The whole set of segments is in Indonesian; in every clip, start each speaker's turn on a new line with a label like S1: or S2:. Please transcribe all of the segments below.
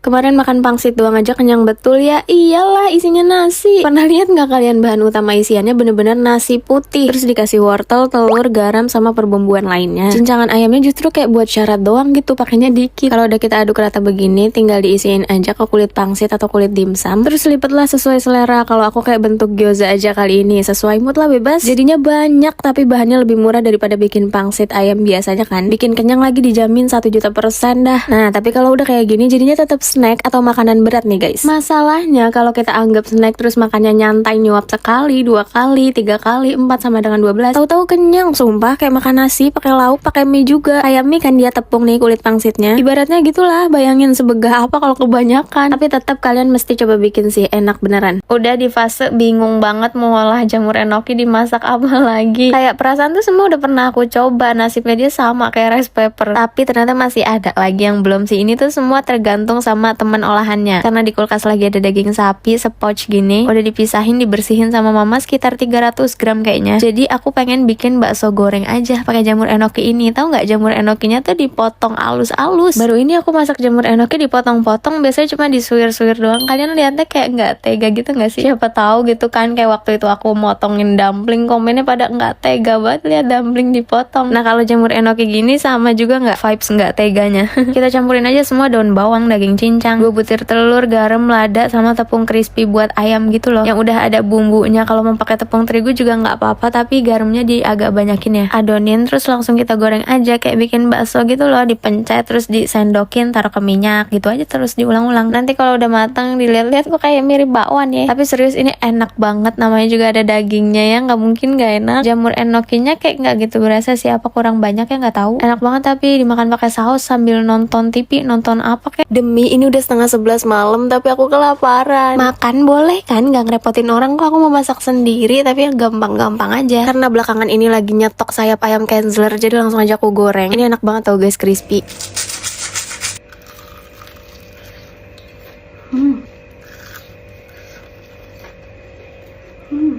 S1: Kemarin makan pangsit doang aja kenyang betul ya. Iyalah, isinya nasi. Pernah lihat nggak kalian bahan utama isiannya bener-bener nasi putih, terus dikasih wortel, telur, garam, sama perbumbuan lainnya. Cincangan ayamnya justru kayak buat syarat doang gitu, pakainya dikit. Kalau udah kita aduk rata begini, tinggal diisiin aja ke kulit pangsit atau kulit dimsum. Terus lipetlah sesuai selera. Kalau aku kayak bentuk gyoza aja kali ini, sesuai mood lah, bebas. Jadinya banyak, tapi bahannya lebih murah daripada bikin pangsit ayam biasanya kan. Bikin kenyang lagi dijamin 1.000.000% dah. Nah, tapi kalau udah kayak gini jadinya tetap snack atau makanan berat nih guys. Masalahnya kalau kita anggap snack terus makannya nyantai nyuap sekali, 2 kali, 3 kali, 4 sama dengan 12. Tahu-tahu kenyang, sumpah kayak makan nasi pakai lauk, pakai mie juga. Kayak mie kan dia tepung nih kulit pangsitnya. Ibaratnya gitulah, bayangin sebegah apa kalau kebanyakan. Tapi tetap kalian mesti coba bikin sih, enak beneran. Udah di fase bingung banget mau olah jamur enoki dimasak apa lagi. Kayak perasaan tuh semua udah pernah aku coba, nasibnya dia sama kayak rice paper. Tapi ternyata masih ada lagi yang belum sih. Ini tuh semua tergantung sama teman olahannya. Karena di kulkas lagi ada daging sapi sepouch gini, udah dipisahin, dibersihin sama mama sekitar 300 gram kayaknya. Jadi aku pengen bikin bakso goreng aja pakai jamur enoki ini. Tahu nggak, jamur enokinya tuh dipotong alus-alus. Baru ini aku masak jamur enoki dipotong-potong, biasanya cuma disuir-suir doang. Kalian lihatnya kayak nggak tega gitu nggak sih? Siapa tahu gitu kan, kayak waktu itu aku motongin dumpling, komennya pada nggak tega banget lihat dumpling dipotong. Nah kalau jamur enoki gini sama juga nggak, vibes nggak teganya. Kita campurin aja semua, daun bawang, daging cincang, 2 butir telur, garam, lada, sama tepung crispy buat ayam gitu loh, yang udah ada bumbunya. Kalau mau pakai tepung terigu juga nggak apa-apa, tapi garamnya di agak banyakin ya. Adonin, terus langsung kita goreng aja kayak bikin bakso gitu loh, dipencet terus disendokin, taruh ke minyak gitu aja, terus diulang-ulang. Nanti kalau udah matang dilihat-lihat kok kayak mirip bakwan ya, tapi serius ini enak banget. Namanya juga ada dagingnya ya, nggak mungkin nggak enak. Jamur enokinya kayak nggak gitu berasa sih, apa kurang banyak ya nggak tahu. Enak banget tapi dimakan pakai saus sambil nonton TV, nonton apa kayak. Demi ini udah setengah 11 malam tapi aku kelaparan. Makan boleh kan, nggak ngerepotin orang kok, aku mau masak sendiri tapi yang gampang-gampang aja. Karena belakangan ini lagi nyetok sayap ayam Kenzler, jadi langsung aja aku goreng. Ini enak banget tau guys, crispy.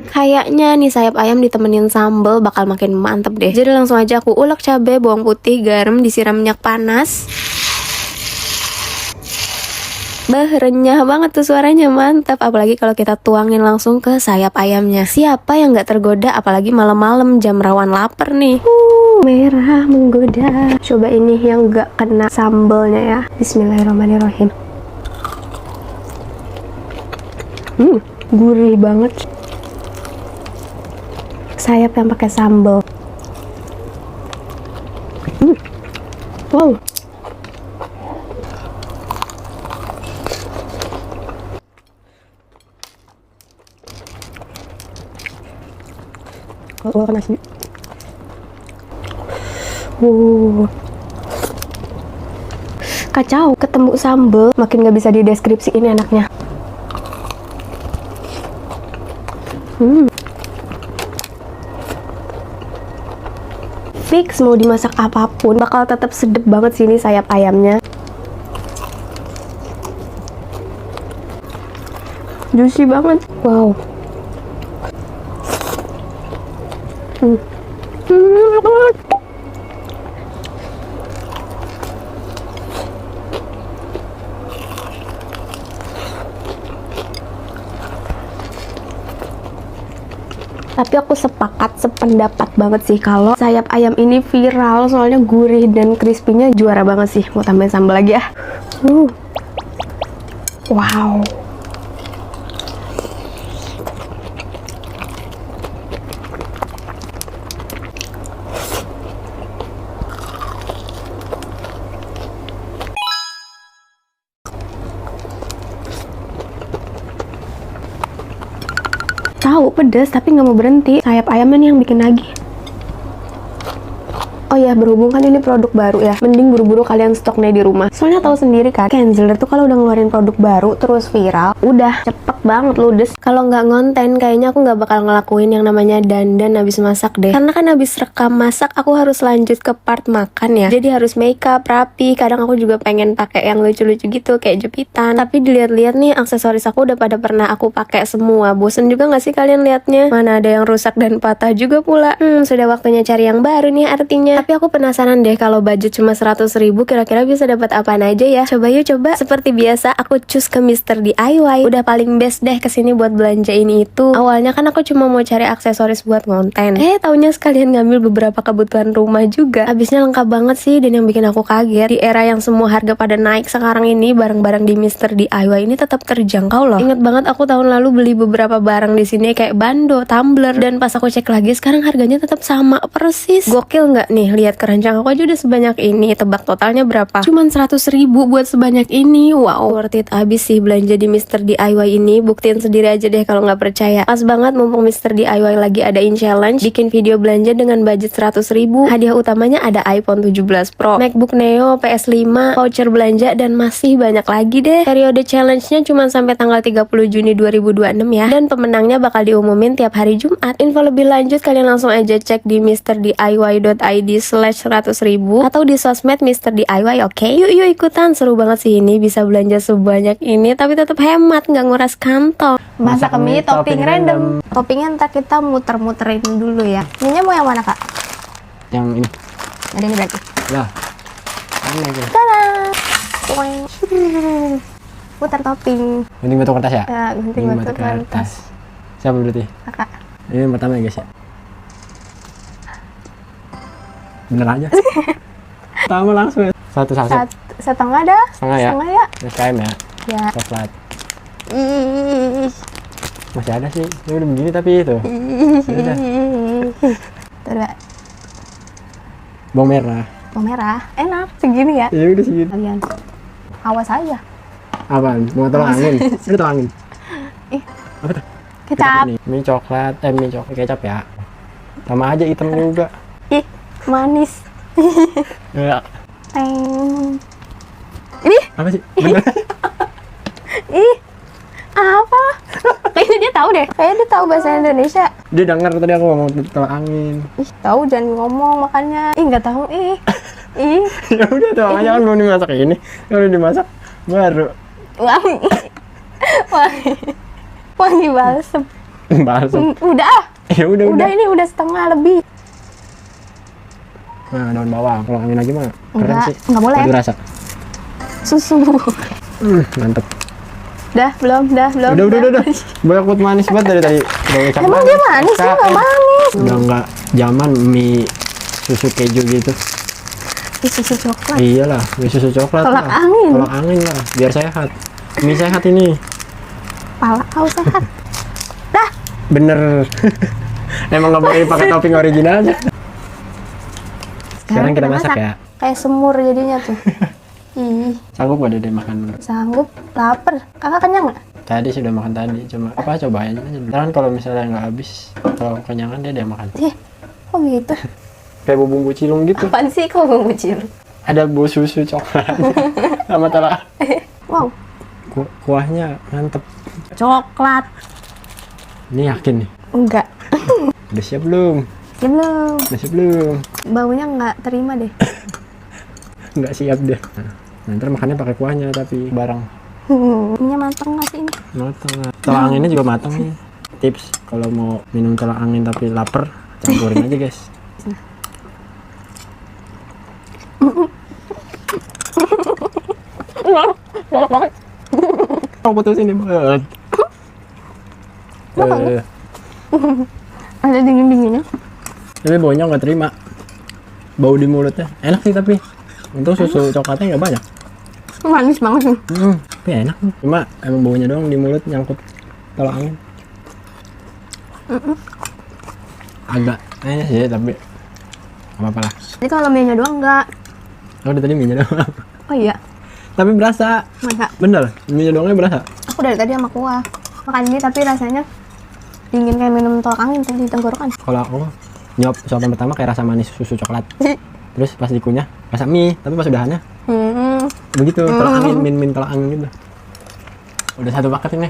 S1: Kayaknya nih sayap ayam ditemenin sambal bakal makin mantep deh. Jadi langsung aja aku ulek cabai, bawang putih, garam, disiram minyak panas. Renyah banget tuh suaranya, mantap. Apalagi kalau kita tuangin langsung ke sayap ayamnya. Siapa yang gak tergoda, apalagi malam-malam jam rawan lapar nih. Merah menggoda. Coba ini yang gak kena sambalnya ya. Bismillahirrahmanirrahim. Gurih banget. Sayap yang pakai sambal. Wow. Kalau nasi. Kacau, ketemu sambal makin gak bisa dideskripsiin enaknya. Fix mau dimasak apapun bakal tetap sedep banget sih ini sayap ayamnya. Juicy banget. Wow. Tapi aku sependapat banget sih kalau sayap ayam ini viral soalnya gurih dan crispy-nya juara banget sih. Mau tambahin sambal lagi ya. Wow. Tahu pedas tapi nggak mau berhenti. Sayap ayamnya nih yang bikin nagih. Oh ya, berhubung kan ini produk baru ya, mending buru-buru kalian stok nih di rumah. Soalnya tahu sendiri kan, Kenzler tuh kalau udah ngeluarin produk baru terus viral, udah cepet banget ludes. Kalau nggak ngonten, kayaknya aku nggak bakal ngelakuin yang namanya dandan habis masak deh. Karena kan habis rekam masak, aku harus lanjut ke part makan ya. Jadi harus makeup rapi. Kadang aku juga pengen pakai yang lucu-lucu gitu, kayak jepitan. Tapi dilihat-lihat nih, aksesoris aku udah pada pernah aku pakai semua. Bosen juga nggak sih kalian liatnya? Mana ada yang rusak dan patah juga pula. Sudah waktunya cari yang baru nih artinya. Tapi aku penasaran deh, kalau budget cuma 100.000 kira-kira bisa dapat apaan aja ya. Coba yuk coba. Seperti biasa aku cus ke Mr. DIY. Udah paling best deh kesini buat belanja ini itu. Awalnya kan aku cuma mau cari aksesoris buat konten. Taunya sekalian ngambil beberapa kebutuhan rumah juga. Habisnya lengkap banget sih, dan yang bikin aku kaget, di era yang semua harga pada naik sekarang ini, barang-barang di Mr. DIY ini tetap terjangkau loh. Ingat banget aku tahun lalu beli beberapa barang di sini kayak bando, tumbler, dan pas aku cek lagi sekarang harganya tetap sama persis. Gokil nggak nih? Lihat keranjang aku aja udah sebanyak ini. Tebak totalnya berapa? Cuman 100.000 buat sebanyak ini. Wow, worth it abis sih belanja di Mr. DIY ini. Buktiin sendiri aja deh kalau nggak percaya. Pas banget mumpung Mr. DIY lagi adain challenge bikin video belanja dengan budget 100.000. Hadiah utamanya ada iPhone 17 Pro, MacBook Neo, PS5, voucher belanja, dan masih banyak lagi deh. Periode challenge-nya cuma sampai tanggal 30 Juni 2026 ya. Dan pemenangnya bakal diumumin tiap hari Jumat. Info lebih lanjut kalian langsung aja cek di mrdiy.id/100.000 atau di sosmed Mr. DIY, oke? Yuk ikutan, seru banget sih ini, bisa belanja sebanyak ini tapi tetap hemat, nggak nguras kantong. Masak mie topping random. Toppingnya ntar kita muter-muterin dulu ya. Ininya mau yang mana kak?
S2: Yang ini.
S1: Ada ini berarti.
S2: Lah. Mana itu?
S1: Tada! Putar topping.
S2: Gunting batu kertas ya?
S1: Ya, gunting batu kertas.
S2: Siapa berarti?
S1: Kakak.
S2: Ini yang pertama ya guys ya. Bener aja. Pertama langsung ya. Satu saset.
S1: Setengah dah.
S2: Setengah ya?
S1: Setengah ya.
S2: SKM ya?
S1: Ya.
S2: Coklat.
S1: Ih.
S2: Masih ada sih. Ini udah begini tapi itu. Sudah.
S1: Terus
S2: Bawang merah.
S1: bawang merah. Enak segini ya.
S2: Ya udah segini.
S1: Kalian. Awas aja.
S2: Apaan? Mau tolong angin? Ini tolong angin.
S1: Ih.
S2: Apa tuh?
S1: Kecap.
S2: Nih. Mie coklat. Mie coklat kecap ya. Sama aja hitam juga.
S1: Ih, manis.
S2: Ya.
S1: Teng. Ini.
S2: Apa sih? Bener.
S1: Ih. Apa? Kayaknya dia tahu deh. Kayaknya dia tahu bahasa Indonesia.
S2: Dia denger tadi aku ngomong tolong angin.
S1: Ih, tahu jangan ngomong makanya. Ih, nggak tahu. Ih. Ih.
S2: Ya udah tolong aja kan belum dimasak ini. Kalau dimasak baru.
S1: Wangi. Wangi. Wangi balsem.
S2: Balsem.
S1: Udah ah.
S2: Ya udah.
S1: Ini udah setengah lebih.
S2: Nah, daun bawang. Kalau angin lagi mah keren
S1: Enggak,
S2: sih.
S1: enggak boleh.
S2: Madu rasa.
S1: Susu.
S2: Mantep.
S1: Belum.
S2: Udah. Banyak buat manis banget dari tadi. Udah ucap
S1: Emang dia manis? Dia nggak manis.
S2: Udah nggak zaman mie susu keju gitu.
S1: Ih, susu coklat.
S2: Iyalah, mie susu coklat.
S1: Tolak
S2: lah.
S1: angin.
S2: Tolak angin lah, biar sehat. Mie sehat ini.
S1: Pala kau sehat. Dah.
S2: Bener. Emang nggak boleh pakai topping originalnya. Sekarang kita masak ya.
S1: Kayak semur jadinya tuh. Ih,
S2: Sanggup gak deh makan?
S1: sanggup. Lapar. Kakak kenyang nggak?
S2: Tadi sudah makan tadi, cuma apa cobain aja. Ntar kan kalau misalnya nggak habis, kalau kenyangan dia makan.
S1: Kok gitu?
S2: Kayak bumbu cilung gitu.
S1: Apaan sih kau bumbu cilung?
S2: Ada bau susu coklat sama telak.
S1: Wow.
S2: Kuahnya mantep.
S1: Coklat.
S2: Ini yakin nih?
S1: Enggak.
S2: Udah siap belum?
S1: Ya belum.
S2: Udah siap belum?
S1: Baunya nggak terima deh.
S2: Nggak siap deh. Nah, ntar makannya pakai kuahnya tapi bareng.
S1: Minyak matang nggak sih ini?
S2: Matang. Telak anginnya juga matang nih. Tips kalau mau minum telak angin tapi lapar, campurin aja guys.
S1: Galak banget.
S2: Mau putusin banget.
S1: Ada dingin-dinginnya.
S2: Tapi baunya nggak terima. Bau di mulutnya. Enak sih tapi. Untuk susu coklatnya nggak banyak.
S1: Manis banget sih.
S2: Tapi enak. Cuma emang baunya doang di mulut nyangkut telak angin. Agak aneh sih tapi apa-apa lah.
S1: Jadi kalau mie-nya doang enggak.
S2: Aku dari tadi minyak doang.
S1: Oh iya.
S2: Tapi berasa.
S1: Masa?
S2: Bener, minyak doangnya berasa.
S1: Aku dari tadi sama kuah. Makan mie tapi rasanya dingin kayak minum tolak angin tadi di tenggorokan.
S2: Kalau aku nyop suapan pertama kayak rasa manis susu coklat. Terus pas dikunyah rasa mie, tapi pas udahannya begitu, telak angin, min telak angin gitu. Udah satu paket ini.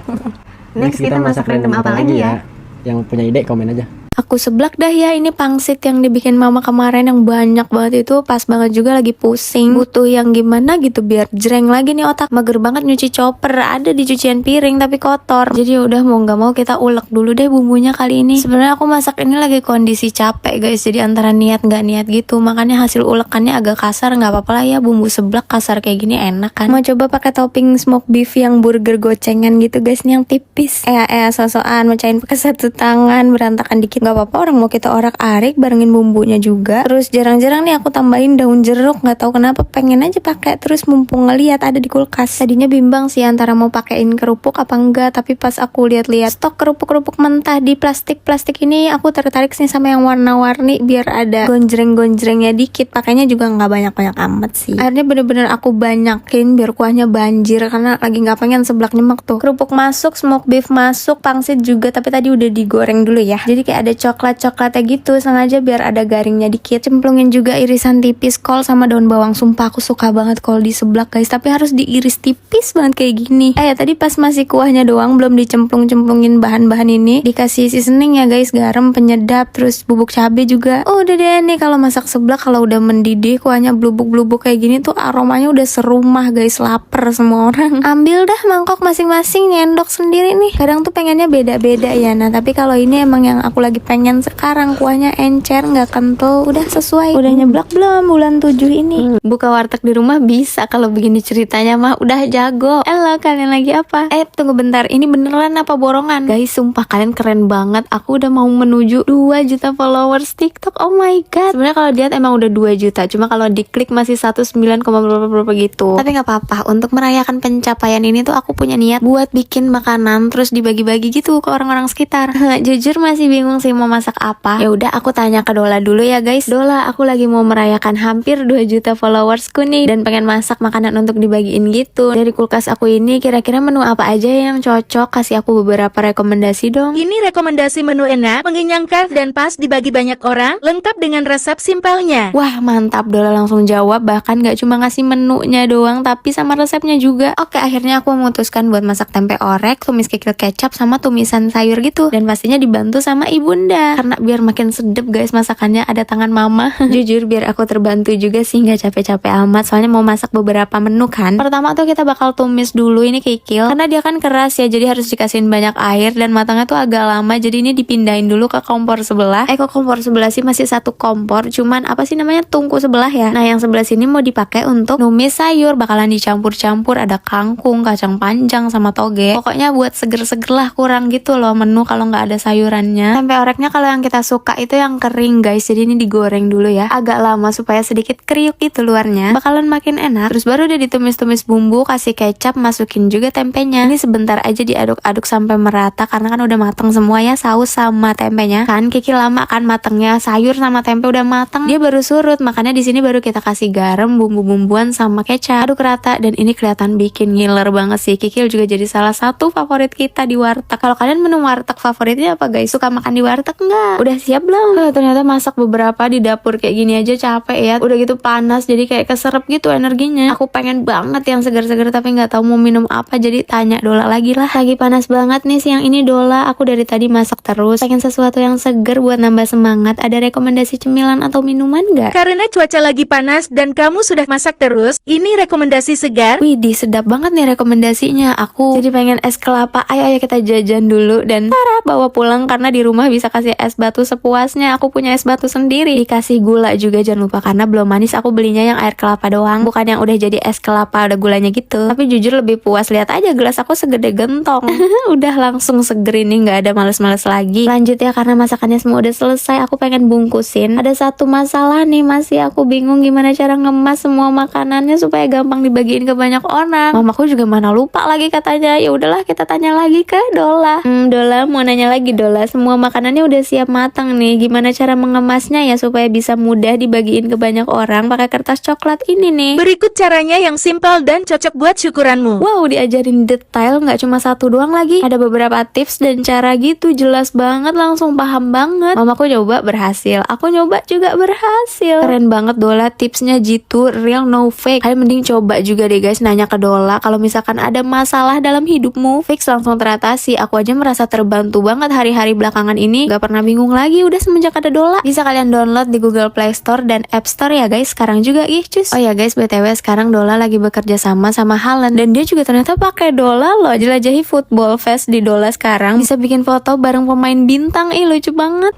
S1: Next kita masak random apa lagi ya?
S2: Yang punya ide komen aja.
S1: aku seblak dah ya. Ini pangsit yang dibikin mama kemarin yang banyak banget itu, pas banget juga lagi pusing, butuh yang gimana gitu biar jreng lagi nih otak. Mager banget nyuci chopper, ada di cucian piring tapi kotor. Jadi udah mau nggak mau kita ulek dulu deh bumbunya kali ini. Sebenarnya aku masak ini lagi kondisi capek guys, jadi antara niat nggak niat gitu, makanya hasil ulekannya agak kasar. Nggak apa-apa lah ya, bumbu seblak kasar kayak gini enak kan. Mau coba pakai topping smoke beef yang burger gocengan gitu guys, nih yang tipis. Sosokan mecahin pakai satu tangan, berantakan dikit nggak apa-apa, orang mau kita orak-arik barengin bumbunya juga. Terus jarang-jarang nih aku tambahin daun jeruk, nggak tahu kenapa pengen aja pakai. Terus mumpung ngeliat ada di kulkas, tadinya bimbang sih antara mau pakein kerupuk apa enggak, tapi pas aku lihat-lihat stok kerupuk-kerupuk mentah di plastik ini, aku tertarik sih sama yang warna-warni biar ada gonjreng-gonjrengnya dikit. Pakainya juga nggak banyak-banyak amat sih. Akhirnya bener-bener aku banyakin biar kuahnya banjir, karena lagi nggak pengen seblak nyemek tuh. Kerupuk masuk, smoke beef masuk, pangsit juga, tapi tadi udah digoreng dulu ya. Jadi kayak ada coklat-coklatnya gitu, sengaja biar ada garingnya dikit. Cemplungin juga irisan tipis kol sama daun bawang. Sumpah aku suka banget kol di seblak guys, tapi harus diiris tipis banget kayak gini. Tadi pas masih kuahnya doang, belum dicemplung-cemplungin bahan-bahan ini, dikasih seasoning ya guys, garam, penyedap, terus bubuk cabai juga. Udah deh nih, kalau masak seblak kalau udah mendidih kuahnya blubuk-blubuk kayak gini tuh aromanya udah serumah guys, lapar semua orang. Ambil dah mangkok masing-masing, nyendok sendiri nih. Kadang tuh pengennya beda-beda ya. Nah tapi kalau ini emang yang aku lagi pengen sekarang, kuahnya encer, nggak kental, udah sesuai. Udah nyeblak belum bulan 7 ini? Buka warteg di rumah bisa, kalau begini ceritanya mah udah jago. Halo, kalian lagi apa? Tunggu bentar, ini beneran apa borongan? Guys, sumpah kalian keren banget. Aku udah mau menuju 2 juta followers TikTok. Oh my god. Sebenarnya kalau lihat emang udah 2 juta, cuma kalau diklik masih 19, berapa gitu. Tapi nggak apa-apa, untuk merayakan pencapaian ini tuh aku punya niat buat bikin makanan terus dibagi-bagi gitu ke orang-orang sekitar. Jujur masih bingung sih mau masak apa. Ya udah, aku tanya ke Dola dulu ya guys. Dola, aku lagi mau merayakan hampir 2 juta followersku nih, dan pengen masak makanan untuk dibagiin gitu. Dari kulkas aku ini kira-kira menu apa aja yang cocok? Kasih aku beberapa rekomendasi dong.
S3: Ini rekomendasi menu enak, mengenyangkan, dan pas dibagi banyak orang, lengkap dengan resep simpelnya.
S1: Wah mantap, Dola langsung jawab, bahkan gak cuma ngasih menunya doang tapi sama resepnya juga. Oke, akhirnya aku memutuskan buat masak tempe orek, tumis kikil kecap, sama tumisan sayur gitu. Dan pastinya dibantu sama ibunda, karena biar makin sedep guys masakannya, ada tangan mama. Jujur biar aku terbantu juga sih, gak capek-capek amat, soalnya mau masak beberapa menu kan. Pertama tuh kita bakal tumis dulu ini kikil, karena dia kan keras ya, jadi harus dikasihin banyak air, dan matangnya tuh agak lama, jadi ini dipindahin dulu ke kompor sebelah. Kok kompor sebelah sih masih satu kompor, cuman apa sih namanya, tungku sebelah ya. Nah yang sebelah sini mau dipakai untuk numis sayur, bakalan dicampur-campur, ada kangkung, kacang panjang, sama toge. Pokoknya buat seger-seger lah, kurang gitu loh menu kalau nggak ada sayurannya. Tempe oreknya kalau yang kita suka itu yang kering guys, jadi ini digoreng dulu ya, agak lama supaya sedikit kriuk gitu luarnya, bakalan makin enak. Terus baru udah ditumis-tumis bumbu, kasih kecap, masukin juga tempenya. Ini sebentar aja diaduk-aduk sampai merata, karena kan udah mateng semua ya, saus sama tempenya. Kan kikil lama kan matengnya, sayur sama tempe udah mateng, dia baru surut. Makanya di sini baru kita kasih garam, bumbu-bumbuan sama kecap, aduk rata, dan ini kelihatan bikin ngiler banget sih. Kikil juga jadi salah satu favorit kita di warteg. Kalau kalian menu warteg favoritnya apa guys? Suka makan di warteg nggak? Udah siap belum? Ternyata masak beberapa di dapur kayak gini aja capek ya. Udah gitu panas, jadi kayak keserep gitu energinya. Aku pengen banget yang segar-segar tapi nggak tahu mau minum apa, jadi tanya Dola lagi lah. Lagi panas banget nih siang ini Dola, aku dari tadi masak terus, pengen sesuatu yang segar buat nambah semangat. Ada rekomendasi cemilan atau minuman nggak?
S3: Karena cuaca lagi panas dan kamu sudah masak terus, ini rekomendasi segar.
S1: Widih, sedap banget nih rekomendasinya. Aku jadi pengen es kelapa. Ayo kita jajan dulu dan bawa pulang, karena di rumah bisa kasih es batu sepuasnya. Aku punya es batu sendiri, dikasih gula juga jangan lupa, karena belum manis aku belinya yang air kelapa doang, bukan yang udah jadi es kelapa ada gulanya gitu. Tapi jujur lebih puas, lihat aja gelas aku segede gentong. Udah langsung seger ini, nggak ada males-males lagi. Lanjut ya, karena masakannya semua udah selesai, aku pengen bungkusin. Ada satu masalah nih, masih aku bingung gimana cara ngemas semua makanannya supaya gampang dibagiin ke banyak orang. Mamaku juga mana lupa lagi katanya. Ya udahlah, kita tanya lagi ke Dola. Dola mau nanya lagi Dola, semua makanannya udah siap matang nih, gimana cara mengemasnya ya supaya bisa mudah dibagiin ke banyak orang pakai kertas coklat ini nih?
S3: Berikut caranya yang simpel dan cocok buat syukuranmu.
S1: Wow, diajarin detail, nggak cuma satu doang lagi. Ada beberapa tips dan cara gitu, jelas banget, langsung paham banget. Mamaku nyoba berhasil, aku nyoba juga berhasil. Keren banget Dola, tipsnya jitu, real no fake. Kalian mending coba juga deh guys, nanya ke Dola kalau misalkan ada masalah dalam hidupmu, fix langsung teratasi. Aku aja merasa terbantu banget hari-hari belakangan ini, gak nggak pernah bingung lagi udah semenjak ada Dola. Bisa kalian download di Google Play Store dan App Store ya guys. Sekarang juga cus. Oh ya guys, BTW sekarang Dola lagi bekerja sama Haaland dan dia juga ternyata pakai Dola loh. Jelajahi Football Fest di Dola sekarang. Bisa bikin foto bareng pemain bintang. Lucu banget.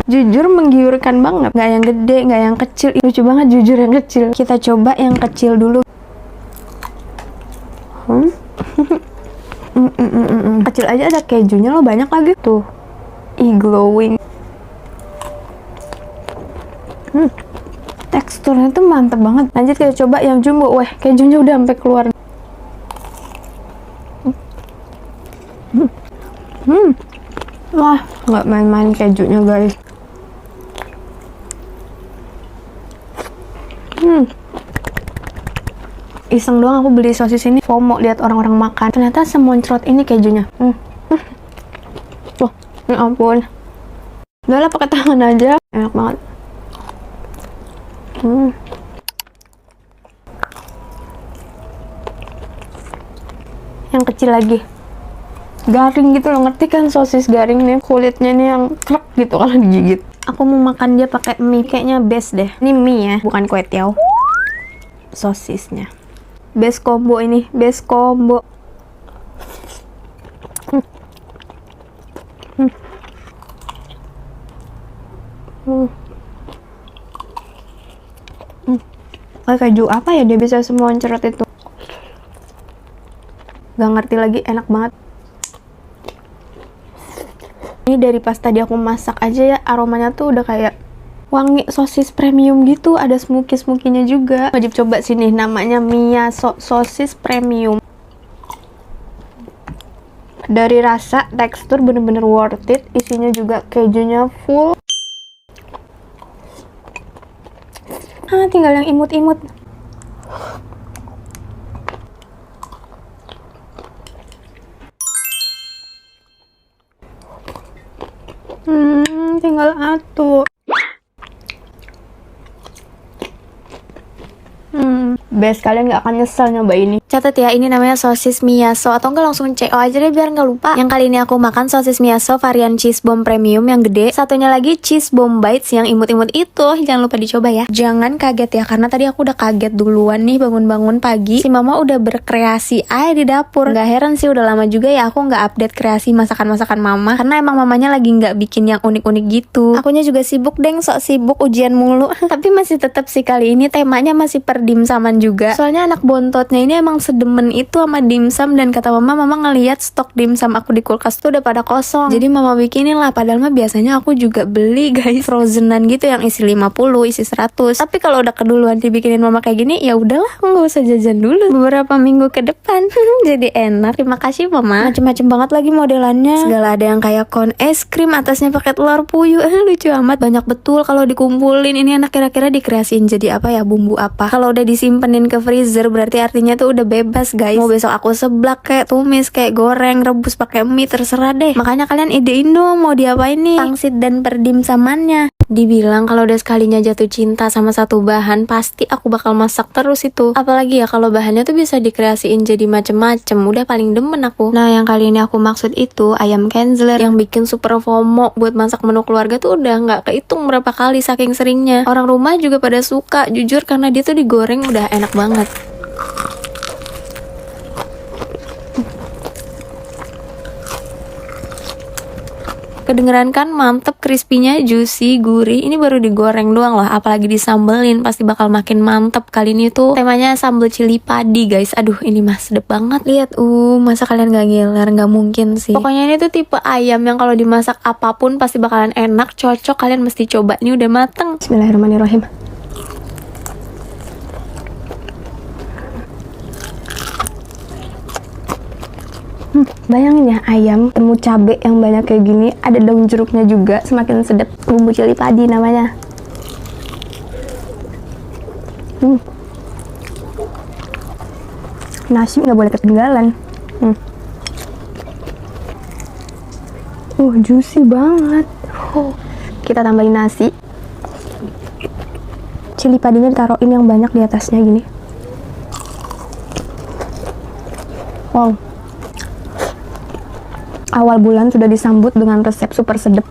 S1: Jujur menggiurkan banget. Nggak yang gede, nggak yang kecil. Lucu banget jujur yang kecil. Kita coba yang kecil dulu. Kecil aja ada kejunya loh, banyak lagi. Tuh. Glowing. Teksturnya tuh mantep banget. Lanjut kita coba yang jumbo. Wah, kejunya udah sampai keluar. Wah, nggak main-main kejunya guys. Iseng doang aku beli sosis ini, FOMO lihat orang-orang makan. Ternyata semoncrot ini kejunya. Wah, ya ampun. Udah lah, pakai tangan aja. Enak banget. Yang kecil lagi. Garing gitu loh, ngerti kan sosis garing nih, kulitnya nih yang krek gitu kalau digigit. Aku mau makan dia pakai mie, kayaknya best deh. Ini mie ya, bukan kue tiaw. Sosisnya best combo ini, best combo. Keju apa ya dia bisa semua cerot itu? Gak ngerti lagi, enak banget. Ini dari pas tadi aku masak aja ya, aromanya tuh udah kayak wangi sosis premium gitu. Ada smoky-smokinya juga. Wajib coba sini, namanya Miyaso sosis premium. Dari rasa, tekstur bener-bener worth it. Isinya juga kejunya full. Tinggal yang imut-imut. Tinggal atuh. Best, kalian gak akan nyesel nyoba ini. Catat ya, ini namanya sosis Miyaso. Atau enggak langsung CO aja deh biar nggak lupa. Yang kali ini aku makan sosis Miyaso varian cheese bomb premium yang gede. Satunya lagi cheese bomb bites yang imut-imut itu. Jangan lupa dicoba ya. Jangan kaget ya, karena tadi aku udah kaget duluan nih bangun-bangun pagi. Si mama udah berkreasi aja di dapur. Gak heran sih, udah lama juga ya aku nggak update kreasi masakan-masakan mama. Karena emang mamanya lagi nggak bikin yang unik-unik gitu. Akunya juga sibuk deng, sok sibuk ujian mulu. Tapi masih tetap sih kali ini temanya masih per dimsaman juga. Soalnya anak bontotnya ini emang sedemen itu sama dimsum, dan kata mama ngelihat stok dimsum aku di kulkas tuh udah pada kosong. Jadi mama bikinin lah, padahal mah biasanya aku juga beli guys, frozenan gitu yang isi 50, isi 100. Tapi kalau udah keduluan dibikinin mama kayak gini, ya udahlah, nggak usah jajan dulu beberapa minggu ke depan. Jadi enak. Terima kasih mama. Macem-macem banget lagi modelannya. Segala ada yang kayak kon es krim, atasnya pakai telur puyuh. Lucu amat, banyak betul kalau dikumpulin. Ini anak kira-kira dikreasiin jadi apa ya, bumbu apa. Kalau udah disimpenin ke freezer berarti artinya tuh udah bebas guys. Mau besok aku seblak kayak tumis, kayak goreng, rebus pakai mie, terserah deh. Makanya kalian idein dong mau diapain nih pangsit dan perdimsamannya. Dibilang kalau udah sekalinya jatuh cinta sama satu bahan, pasti aku bakal masak terus itu. Apalagi ya kalau bahannya tuh bisa dikreasiin jadi macem-macem, udah paling demen aku. Nah yang kali ini aku maksud itu ayam Kenzler yang bikin super FOMO buat masak menu keluarga tuh udah nggak kehitung berapa kali saking seringnya. Orang rumah juga pada suka jujur, karena dia tuh digoreng udah enak banget. Kedengeran kan mantep, crispy-nya juicy, gurih. Ini baru digoreng doang loh, apalagi disambelin pasti bakal makin mantep. Kali ini tuh temanya sambal cili padi guys. Aduh ini mah sedep banget. Lihat, masa kalian gak ngiler? Gak mungkin sih. Pokoknya ini tuh tipe ayam yang kalau dimasak apapun pasti bakalan enak, cocok. Kalian mesti coba, ini udah mateng. Bismillahirrahmanirrahim. Bayangin ya, ayam temu cabe yang banyak kayak gini, ada daun jeruknya juga, semakin sedap. Bumbu cili padi namanya. Nasi nggak boleh ketinggalan. Juicy banget. Kita tambahin nasi. Cili padinya ditaruhin yang banyak di atasnya gini. Wow. Awal bulan sudah disambut dengan resep super sedap.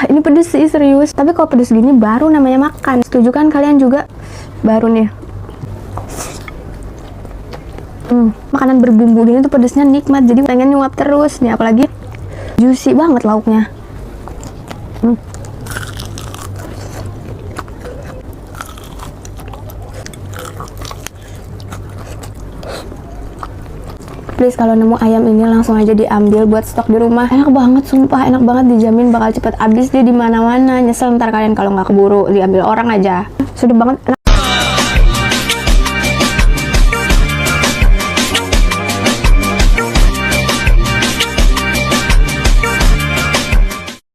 S1: Ini pedes sih, serius. Tapi kalau pedes gini baru namanya makan. Setuju kan kalian juga? Baru nih. Makanan berbumbu gini tuh pedesnya nikmat, jadi pengen nyuap terus nih, apalagi juicy banget lauknya. Please kalau nemu ayam ini langsung aja diambil buat stok di rumah. Enak banget, sumpah enak banget, dijamin bakal cepet habis dia di mana-mana. Nyesel ntar kalian kalau nggak keburu diambil orang aja. Sudah banget.